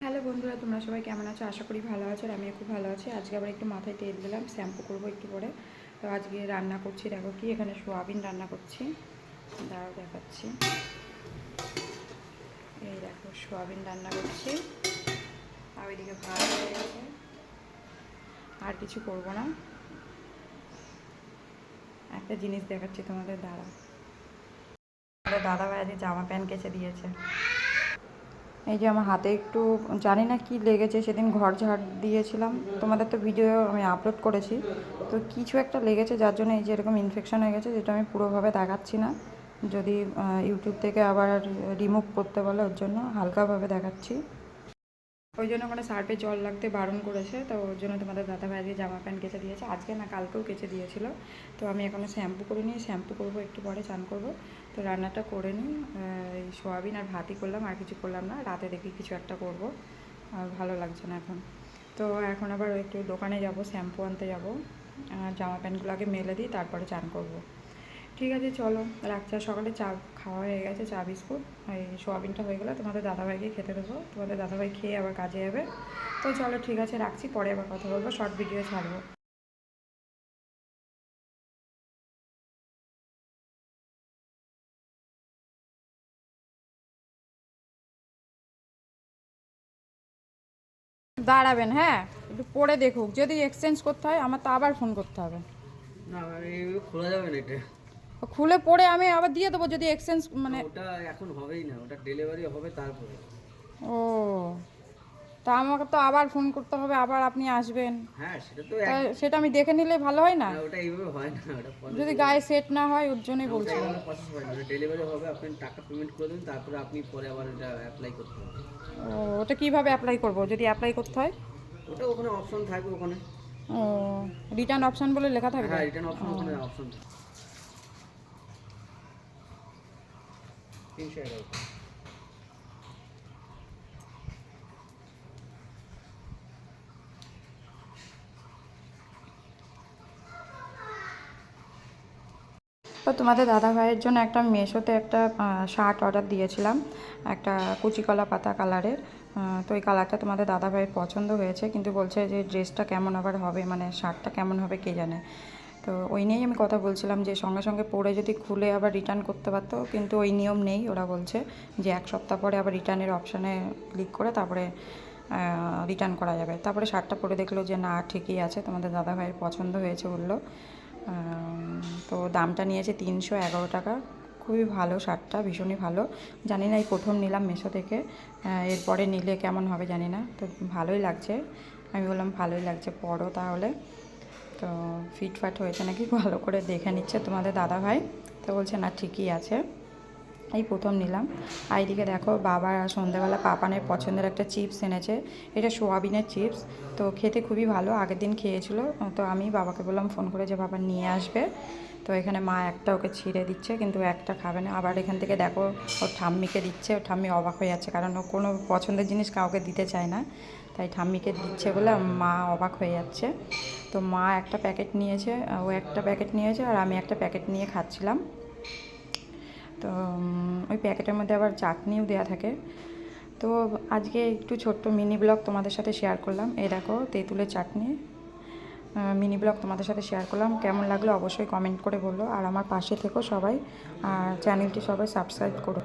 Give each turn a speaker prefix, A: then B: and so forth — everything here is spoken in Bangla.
A: হ্যালো বন্ধুরা, তোমরা সবাই কেমন আছো? আশা করি ভালো আছো। আর আমিও খুব ভালো আছি। আজকে আবার একটু মাথায় তেল দিলাম, শ্যাম্পু করবো একটু পরে। তো আজকে রান্না করছি, দেখো কি, এখানে সোয়াবিন রান্না করছি, দাঁড়াও দেখাচ্ছি। এই দেখো সোয়াবিন রান্না করছি, আর ওইদিকে ভাত হয়ে গেছে। আর কিছু করব না, একটা জিনিস দেখাচ্ছি তোমাদের, দাঁড়াও। দাদাভাই আজকে জামা প্যান্ট কেচে দিয়েছে। এই যে আমার হাতে একটু জানি না কি লেগেছে, সেদিন ঘর ঝাড় দিয়েছিলাম, তোমাদের তো ভিডিও আমি আপলোড করেছি। তো কিছু একটা লেগেছে, যার জন্য এই যে এরকম ইনফেকশন হয়ে গেছে, যেটা আমি পুরোভাবে দেখাচ্ছি না। যদি ইউটিউব থেকে আবার রিমুভ করতে বলে, ওর জন্য হালকাভাবে দেখাচ্ছি। ওই জন্য ওখানে সার্ফে জল লাগতে বারণ করেছে, তো ওর জন্য তোমাদের দাদাভাই আজকে জামা প্যান্ট কেচে দিয়েছে। আজকে না, কালকেও কেচে দিয়েছিল। তো আমি এখনও শ্যাম্পু করে নিই, শ্যাম্পু করবো একটু পরে, চান করবো। তো রান্নাটা করে নিই, এই সোয়াবিন আর ভাতই করলাম, আর কিছু করলাম না। রাতে দেখি কিছু একটা করবো, আর ভালো লাগছে না এখন। তো এখন আবার একটু দোকানে যাব, শ্যাম্পু আনতে যাব। জামা প্যান্টগুলো আগে মেলে দিই, তারপরে চান করবো। ঠিক আছে, চলো রাখছি। আর সকালে চা খাওয়া হয়ে গেছে, চা বিস্কুট। এই সোয়াবিনটা হয়ে গেলে তোমাদের দাদাভাইকে খেতে দেবো, তোমাদের দাদাভাই খেয়ে আবার কাজে যাবে। তো চলো ঠিক আছে, রাখছি, পরে আবার কথা বলবো, শর্ট ভিডিও ছাড়বো। দাঁড়াবেন, হ্যাঁ, একটু পরে দেখুক, যদি এক্সচেঞ্জ করতে হয় আমার তো আবার ফোন করতে হবে।
B: না, এইভাবে খোলা যাবে না এটা।
A: খুলে পরে আমি আবার দিয়ে দেবো, যদি এক্সচেঞ্জ মানে।
B: ওটা এখন হবেই না, ওটা ডেলিভারি হবে তারপরে।
A: ও, তা আমাকে তো আবার ফোন করতে হবে, আবার আপনি আসবেন।
B: হ্যাঁ, সেটা তো
A: তা সেটা আমি দেখে নিলে ভালো হয় না?
B: না, ওটা এইভাবে হয় না, ওটা
A: যদি
B: পলিসি।
A: গায়ে সেট না হয়, ওর জন্যই
B: ওটা
A: বলছিলাম।
B: এইভাবে প্রসেস হয় না, ওটা ডেলিভারি হবে, আপনি টাকা পেমেন্ট করে দেবেন, তারপরে আপনি পরে আবার এটা অ্যাপ্লাই করতে হবে।
A: ও, ওটা কীভাবে অ্যাপ্লাই করব, যদি অ্যাপ্লাই করতে হয়?
B: ওটা ওখানে অপশন থাকবে ওখানে।
A: ও, রিটার্ন অপশান বলে লেখা থাকবে?
B: হ্যাঁ, রিটার্ন অপশন,
A: ও,
B: ওখানে অপশন 311।
A: তো তোমাদের দাদা ভাইয়ের জন্য একটা মেশোতে একটা শার্ট অর্ডার দিয়েছিলাম, একটা কুচিকলা পাতা কালারের। তো এই কালারটা তোমাদের দাদা ভাইয়ের পছন্দ হয়েছে, কিন্তু বলছে যে ড্রেসটা কেমন আবার হবে, মানে শার্টটা কেমন হবে কে জানে। তো ওই নিয়েই আমি কথা বলছিলাম, যে সঙ্গে সঙ্গে পরে যদি খুলে আবার রিটার্ন করতে পারতো, কিন্তু ওই নিয়ম নেই। ওরা বলছে যে 1 সপ্তাহ পরে আবার রিটার্নের অপশানে ক্লিক করে তারপরে রিটার্ন করা যাবে। তারপরে শার্টটা পরে দেখলো যে না, ঠিকই আছে, তোমাদের দাদা ভাইয়ের পছন্দ হয়েছে বললো। তো দামটা নিয়েছে 311 টাকা। খুবই ভালো শার্টটা, ভীষণই ভালো। জানি না, এই প্রথম নিলাম মেশো থেকে, এরপরে নিলে কেমন হবে জানি না। তো ভালোই লাগছে, আমি বললাম ভালোই লাগছে, পরো তাহলে। তো ফিটফাট হয়েছে নাকি ভালো করে দেখে নিচ্ছে তোমাদের দাদা ভাই। তো বলছে না, ঠিকই আছে, এই প্রথম নিলাম। আর এদিকে দেখো, বাবা সন্ধ্যাবেলা পাপানের পছন্দের একটা চিপস এনেছে। এটা সোয়াবিনের চিপস, তো খেতে খুবই ভালো, আগের দিন খেয়েছিল। তো আমি বাবাকে বললাম ফোন করে যে বাবা নিয়ে আসবে। তো এখানে মা একটা ওকে ছিঁড়ে দিচ্ছে, কিন্তু একটা খাবে না। আবার এখান থেকে দেখো, ওর ঠাম্মিকে দিচ্ছে, ওর ঠাম্মি অবাক হয়ে যাচ্ছে, কারণ ও কোনো পছন্দের জিনিস কাউকে দিতে চায় না, তাই ঠাম্মিকে দিচ্ছে বলে মা অবাক হয়ে যাচ্ছে। তো মা একটা প্যাকেট নিয়েছে, ও একটা প্যাকেট নিয়েছে, আর আমি একটা প্যাকেট নিয়ে খাচ্ছিলাম। তো ওই প্যাকেটের মধ্যে আবার চাটনিও দেওয়া থাকে। তো আজকে একটু ছোট্ট মিনি ব্লগ তোমাদের সাথে শেয়ার করলাম। এই দেখো, তেঁতুলের চাটনি মিনি ব্লগ তোমাদের সাথে শেয়ার করলাম। কেমন লাগলো অবশ্যই কমেন্ট করে বললো, আর আমার পাশে থেকো সবাই, আর চ্যানেলটি সবাই সাবস্ক্রাইব করো।